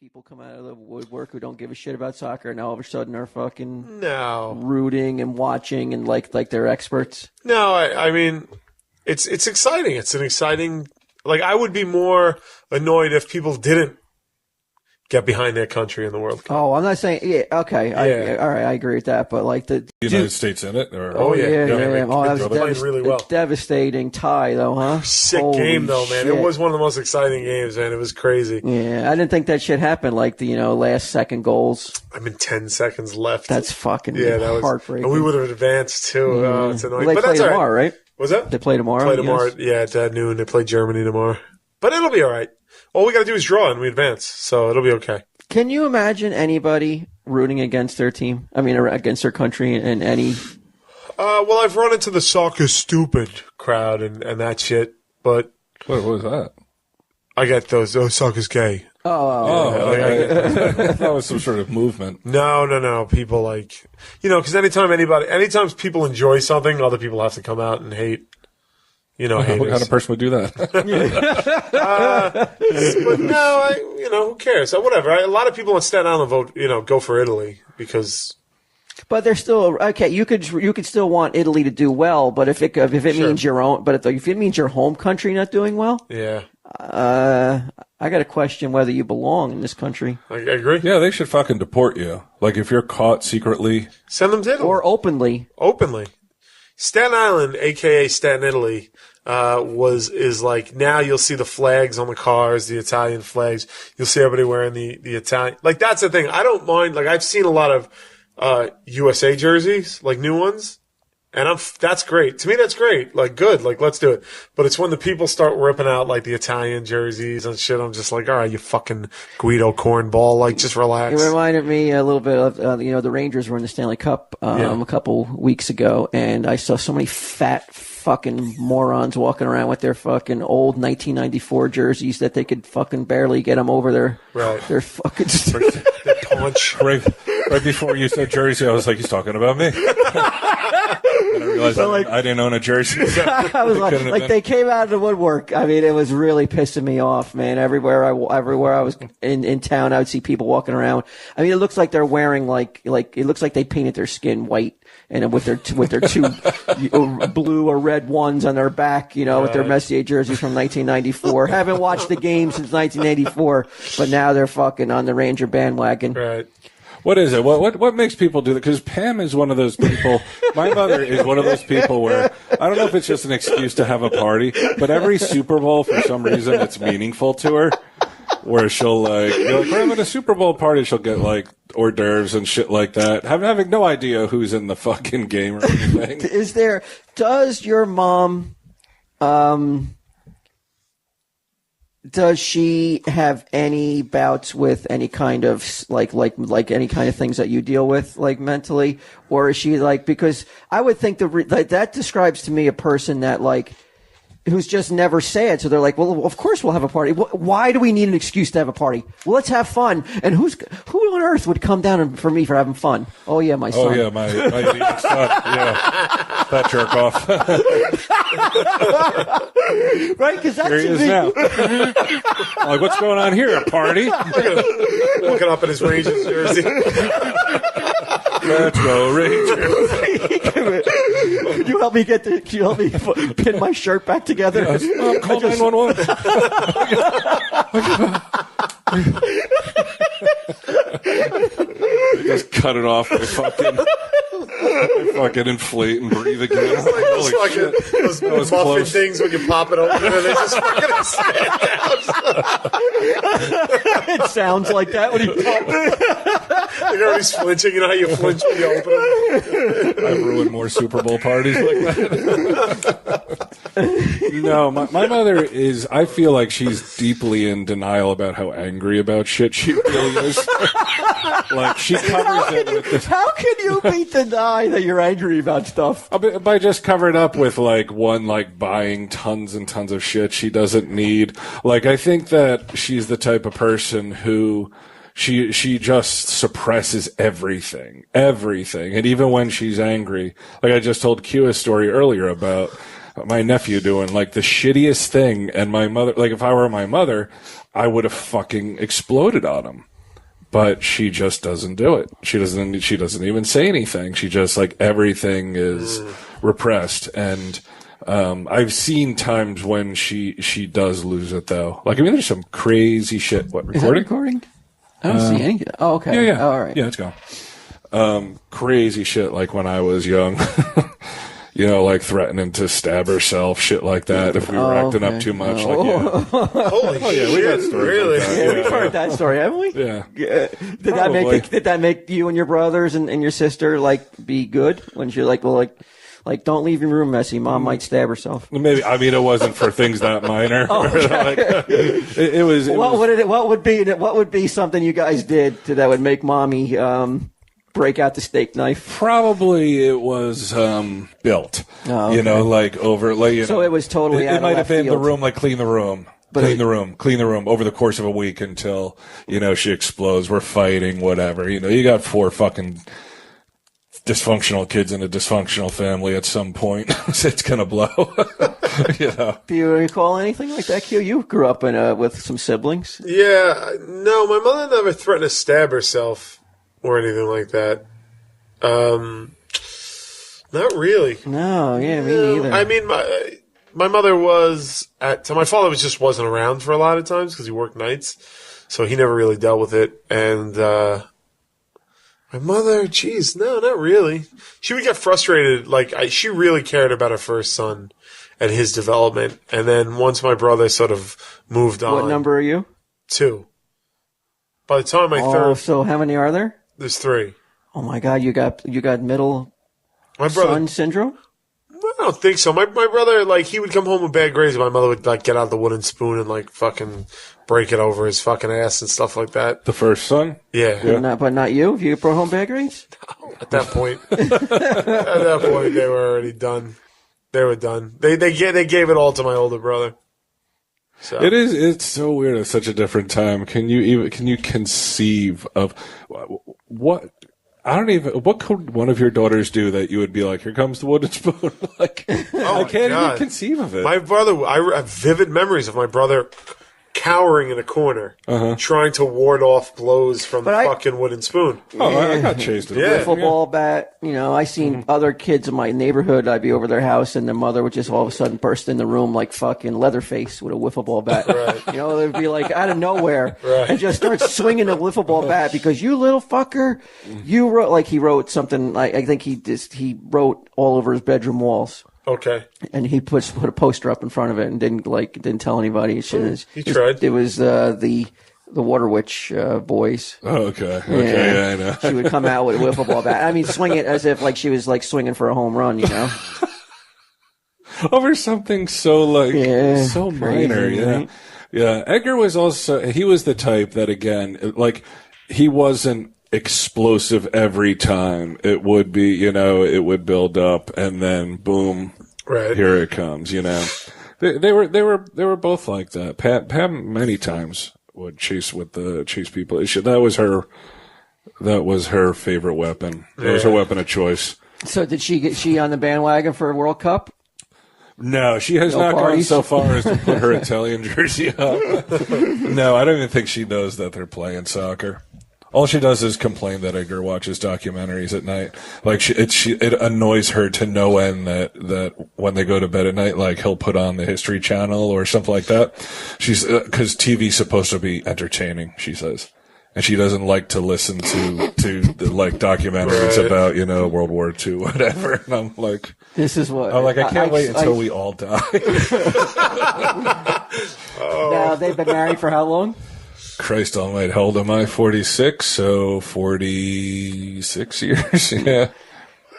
people come out of the woodwork who don't give a shit about soccer and all of a sudden are fucking No. rooting and watching and like they're experts? No, I mean, it's exciting. It's an exciting. Like, I would be more annoyed if people didn't get behind their country in the World Cup. Oh, I'm not saying. Yeah, okay. Yeah. All right, I agree with that. But like the United States in it? Or, Oh yeah. Oh, that was playing really well. Devastating tie, though, huh? Sick Holy game, though, man. shit. It was one of the most exciting games, man. It was crazy. Yeah, I didn't think that shit happened. Like the last second goals. I mean, 10 seconds left. That's fucking that was heartbreaking. And we would have advanced too. It's annoying. Well, they but play that's all tomorrow, right. right? What's that? They play tomorrow. Play tomorrow. Yes. Yeah, at noon. They play Germany tomorrow. But it'll be all right. All we got to do is draw and we advance, so it'll be okay. Can you imagine anybody rooting against their team? I mean, against their country in any? Well, I've run into the soccer stupid crowd and that shit, but what was that? I get those. Oh, soccer's gay. I thought it was some sort of movement. No. People like, because anytime people enjoy something, other people have to come out and hate. What kind of person would do that? But no, who cares? Whatever. A lot of people in Staten Island vote, go for Italy because. But they're still okay. You could still want Italy to do well, but if it means your own, but if it means your home country not doing well, yeah. I got to question whether you belong in this country. I agree. Yeah, they should fucking deport you. Like if you're caught secretly, send them to Italy or openly. Staten Island, aka Staten Italy, is like now you'll see the flags on the cars, the Italian flags. You'll see everybody wearing the Italian. Like that's the thing. I don't mind. Like I've seen a lot of USA jerseys, like new ones, and that's great. To me, that's great. Like good. Like let's do it. But it's when the people start ripping out like the Italian jerseys and shit. I'm just like, all right, you fucking Guido cornball. Like just relax. It reminded me a little bit of the Rangers were in the Stanley Cup a couple weeks ago, and I saw so many fat fucking morons walking around with their fucking old 1994 jerseys that they could fucking barely get them over their fucking their paunch. Right before you said jersey, I was like, he's talking about me. And I realized I didn't own a jersey. I was like they came out of the woodwork. I mean, it was really pissing me off, man. Everywhere I was in town, I would see people walking around. I mean, it looks like they're wearing like it looks like they painted their skin white and with their two blue or red ones on their back, with their Messier jerseys from 1994. Haven't watched the game since 1984, but now they're fucking on the Ranger bandwagon. Right. What is it? What makes people do that? Because Pam is one of those people. My mother is one of those people where I don't know if it's just an excuse to have a party, but every Super Bowl, for some reason, it's meaningful to her. Where she'll we're having a Super Bowl party. She'll get like hors d'oeuvres and shit like that. Having no idea who's in the fucking game or anything. Does your mom, does she have any bouts with any kind of like any kind of things that you deal with like mentally, or is she like, because I would think that describes to me a person that like who's just never sad, so they're like, well, of course we'll have a party. Why do we need an excuse to have a party? Well, let's have fun. And who on earth would come down for me for having fun? Oh yeah, my son. Oh yeah, my idiot son. Yeah, that jerk off. Right? Because that's here he is now. I'm like, what's going on here? A party? Looking up at his Rangers jersey. Let's go Rangers. Can you help me pin my shirt back together? Yes. Call 911. Just cut it off. They fucking inflate and breathe again. It's like those muffin close. things when you pop it open and they just fucking expand out. It sounds like that when you pop it. You know he's flinching. You know how you flinch when you open them? I've ruined more Super Bowl parties like that. No, my mother is, I feel like she's deeply in denial about how angry about shit she really is. Like, she covers it with this. How can you deny that you're angry about stuff? By just covering up with, buying tons and tons of shit she doesn't need. Like, I think that she's the type of person who she just suppresses everything. And even when she's angry, like I just told Q a story earlier about my nephew doing like the shittiest thing, and my mother, like if I were my mother, I would have fucking exploded on him. but she just doesn't do it. She doesn't even say anything. She just like everything is repressed. And I've seen times when she does lose it though. Like I mean, there's some crazy shit. What Is that recording? recording? I don't see anything. Oh, okay. Yeah. Oh, all right. Yeah, it's gone. Crazy shit like when I was young. You know, like threatening to stab herself, shit like that. If we were acting up too much, like Holy shit! we got stories Really? like that. Yeah, we've heard that story, haven't we? Yeah. Did that make you and your brothers and your sister like be good when you're like, well, like don't leave your room messy. Mom might stab herself. Maybe I mean it wasn't for things that minor. Like, it was. What would be something you guys did that would make mommy break out the steak knife? Probably it was built. Oh, okay. You know, like over. Like, So it was totally. It might have been field. the room, like clean the room. Clean the room over the course of a week until, you know, she explodes. We're fighting, whatever. You know, you got 4 fucking dysfunctional kids in a dysfunctional family at some point. It's going to blow. You know. Do you recall anything like that, Q? You grew up with some siblings. Yeah. No, my mother never threatened to stab herself or anything like that. Not really. No, yeah, me neither. I mean, my mother was my father wasn't around for a lot of times because he worked nights, so he never really dealt with it. And my mother, geez, no, not really. She would get frustrated. Like she really cared about her first son and his development. And then once my brother sort of moved on. What number are you? 2. By the time my third, so how many are there? there's 3. Oh my God, you got middle My brother. son syndrome? I don't think so. My brother, like, he would come home with bad grades, and my mother would, like, get out the wooden spoon and, like, fucking break it over his fucking ass and stuff like that. The first son? Yeah. But not you? If you brought home bad grades? At that point. They were already done. They were done. They gave it all to my older brother. So. It's so weird. It's such a different time. Can you conceive of what? What could one of your daughters do that you would be like, here comes the wooden spoon? Like, I can't even conceive of it. My brother, I have vivid memories of my brother cowering in a corner, trying to ward off blows from the fucking wooden spoon. Oh, I got chased. Wiffle ball bat. You know, I seen other kids in my neighborhood. I'd be over their house, and their mother would just all of a sudden burst in the room like fucking Leatherface with a wiffle ball bat. Right. You know, they'd be like out of nowhere Right. and just start swinging a wiffle ball bat because you little fucker, you wrote like he wrote something. I think he wrote all over his bedroom walls. Okay. And he put a poster up in front of it and didn't tell anybody. He tried. It was the Water Witch boys. Oh, okay. Yeah, I know. She would come out with a wiffle ball bat. I mean, swing it as if like she was like swinging for a home run, you know? Over something so so crazy, minor. Yeah. right? Yeah. Edgar was he was the type that, again, like, he wasn't explosive every time. It would be, you know, it would build up and then boom, Right. here it comes, you know. They were both like that. Pam many times would chase people. That was her favorite weapon. That was her weapon of choice. So did she on the bandwagon for World Cup? No, she has not parties? gone so far as to put her Italian jersey up. No, I don't even think she knows that they're playing soccer. All she does is complain that Edgar watches documentaries at night. Like it annoys her to no end that when they go to bed at night, like he'll put on the History Channel or something like that. She's because TV's supposed to be entertaining, she says, and she doesn't like to listen to the, like, documentaries about, you know, World War II, whatever. And I'm like, This is what I'm like, I can't wait until we all die. Now they've been married for how long? Christ almighty, how old am I? 46, so 46 years, yeah.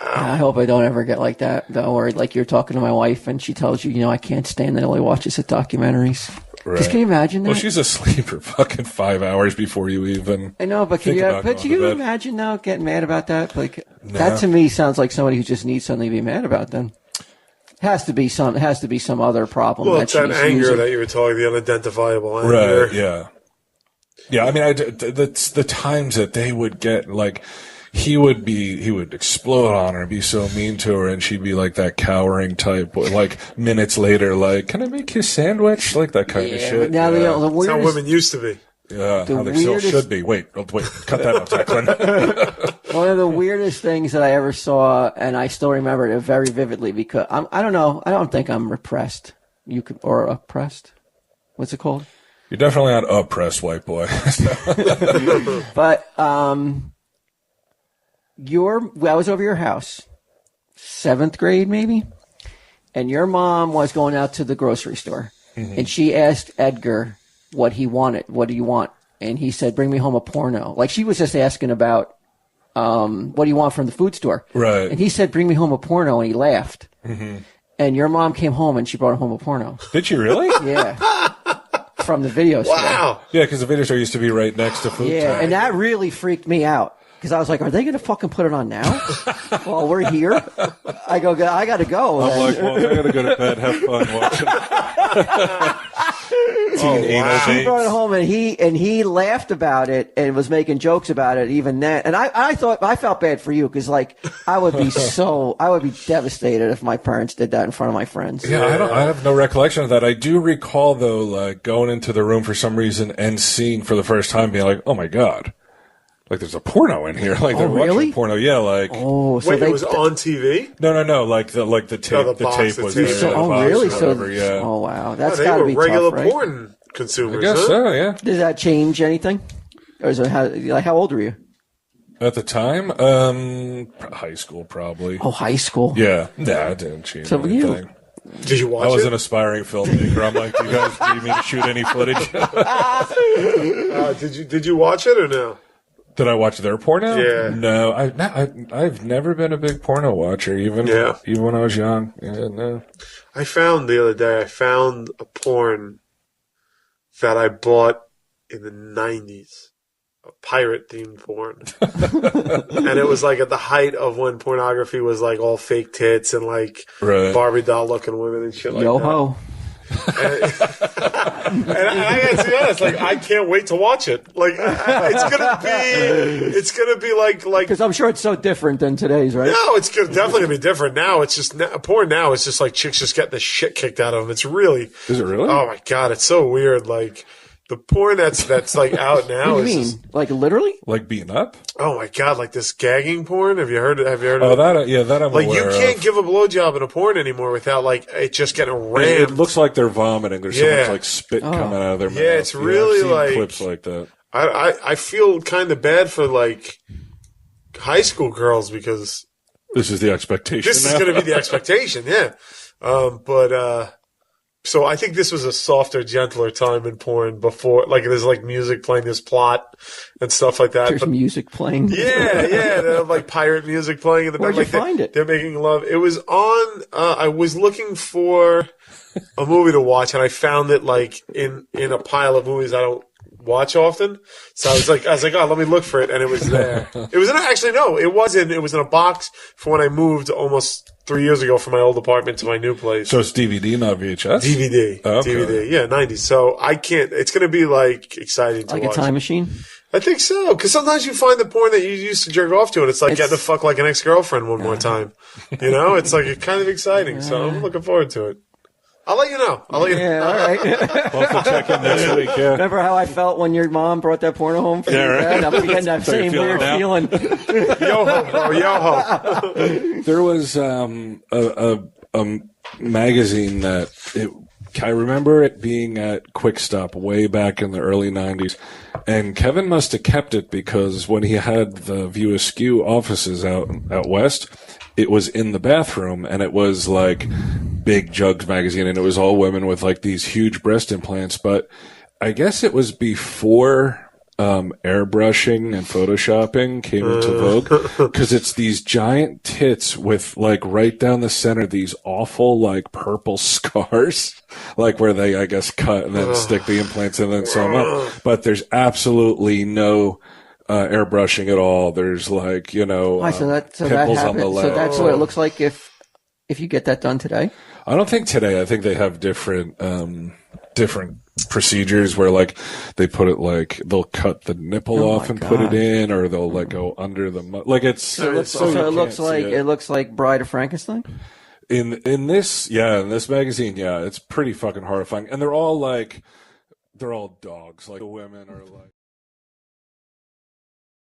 I hope I don't ever get like that. Don't worry, like you're talking to my wife and she tells you, you know, I can't stand that only watches the documentaries. Right. Just can you imagine that? Well, she's asleep for fucking 5 hours before you even. I know, but can you imagine now getting mad about that? Like that to me sounds like somebody who just needs something to be mad about. Then has to be some other problem. Well, that it's that she's anger using. that you were talking, the unidentifiable anger. Right, yeah. Yeah, I mean, the times that they would get, like, he would explode on her, be so mean to her, and she'd be like that cowering type, like, minutes later, like, can I make you a sandwich? Like that kind of shit. Now yeah. the That's how weirdest, women used to be. Yeah, how there still should be. Wait, cut that out, Declan. One of the weirdest things that I ever saw, and I still remember it very vividly because I don't know. I don't think I'm repressed. Or oppressed. What's it called? You're definitely not oppressed, white boy. But I was over your house, 7th grade maybe, and your mom was going out to the grocery store, and she asked Edgar what he wanted. What do you want? And he said, "Bring me home a porno." Like she was just asking about, what do you want from the food store? Right. And he said, "Bring me home a porno," and he laughed. Mm-hmm. And your mom came home and she brought home a porno. Did she really? Yeah. From the video store. Wow. Yeah, because the video store used to be right next to food. Yeah, time. and that really freaked me out. Because I was like, are they going to fucking put it on now? While we're here? I got to go. I'm like, well, I got to go to bed. Have fun watching. He brought it home, and he laughed about it and was making jokes about it even then. And I felt bad for you because like I would be devastated if my parents did that in front of my friends. Yeah, I have no recollection of that. I do recall though, like going into the room for some reason and seeing for the first time, being like, oh my god. Like there's a porno in here. Like they're watching porno. Yeah, like so wait, it was on TV? No. Like the tape. The tape was there. So, really? Whatever, yeah. Oh wow, that's got to be regular tough, right? porn consumers. I guess so. Yeah. Does that change anything? Or is it how old were you? At the time, high school probably. Oh, high school. Yeah. Nah, it didn't change anything. Did you watch it? I was an aspiring filmmaker. I'm like, do you guys need me to shoot any footage? Did you watch it or no? Did I watch their porno? Yeah. No, I've never been a big porno watcher, even when I was young. Yeah, no. I found the other day, a porn that I bought in the 90s. A pirate-themed porn. And it was like at the height of when pornography was like all fake tits and like Barbie doll-looking women and shit like that. Yo-ho. And I got to be honest, like I can't wait to watch it. Like it's gonna be like because I'm sure it's so different than today's, right? No, it's definitely gonna be different now. It's just porn now. It's just like chicks just getting the shit kicked out of them. It's really is it really? Oh my god, it's so weird. Like the porn that's like out now. What do you mean? Like literally? Like beating up? Oh my god! Like this gagging porn. Have you heard? Of that? Yeah, that I'm like aware you can't give a blowjob in a porn anymore without like it just getting rammed. It looks like they're vomiting. There's so much like spit coming out of their mouth. Yeah, it's really I've seen clips like that. I feel kind of bad for like high school girls because this is the expectation. This is going to be the expectation. Yeah, but. So I think this was a softer, gentler time in porn before, like there's like music playing, this plot and stuff like that. There's music playing. Yeah, they have like pirate music playing in the back. Where'd you find it? They're making love. It was on. I was looking for a movie to watch, and I found it like in a pile of movies I don't watch often. So I was like, oh, let me look for it, and it was there. It was it was in a box for when I moved almost 3 years ago from my old apartment to my new place. So it's DVD, not VHS? DVD. Oh, okay. DVD. Yeah, 90s. So I can't, it's going to be like exciting to watch. Like a time machine? I think so. Because sometimes you find the porn that you used to jerk off to, and it's like getting to fuck like an ex-girlfriend one more time. You know? It's like, it's kind of exciting. So I'm looking forward to it. I'll let you know. Yeah, all right. We'll check in next week, yeah. Remember how I felt when your mom brought that porno home for you? Right. I'm getting that same weird feeling. Yo-ho, bro, yo-ho. There was a magazine that I remember it being at Quick Stop way back in the early 90s. And Kevin must have kept it because when he had the View Askew offices out west, it was in the bathroom, and it was like Big Jugs magazine, and it was all women with like these huge breast implants. But I guess it was before airbrushing and photoshopping came into vogue, because it's these giant tits with like right down the center these awful like purple scars, like where they I guess cut and then stick the implants and then sew them up. But there's absolutely no airbrushing at all. There's like, pimples on the leg. So that's what it looks like if you get that done today? I don't think today. I think they have different procedures where like they put it like they'll cut the nipple off and put it in, or they'll like go under the like it's so it looks like Bride of Frankenstein. In this magazine, yeah, it's pretty fucking horrifying, and they're all like They're all dogs. Like the women are like.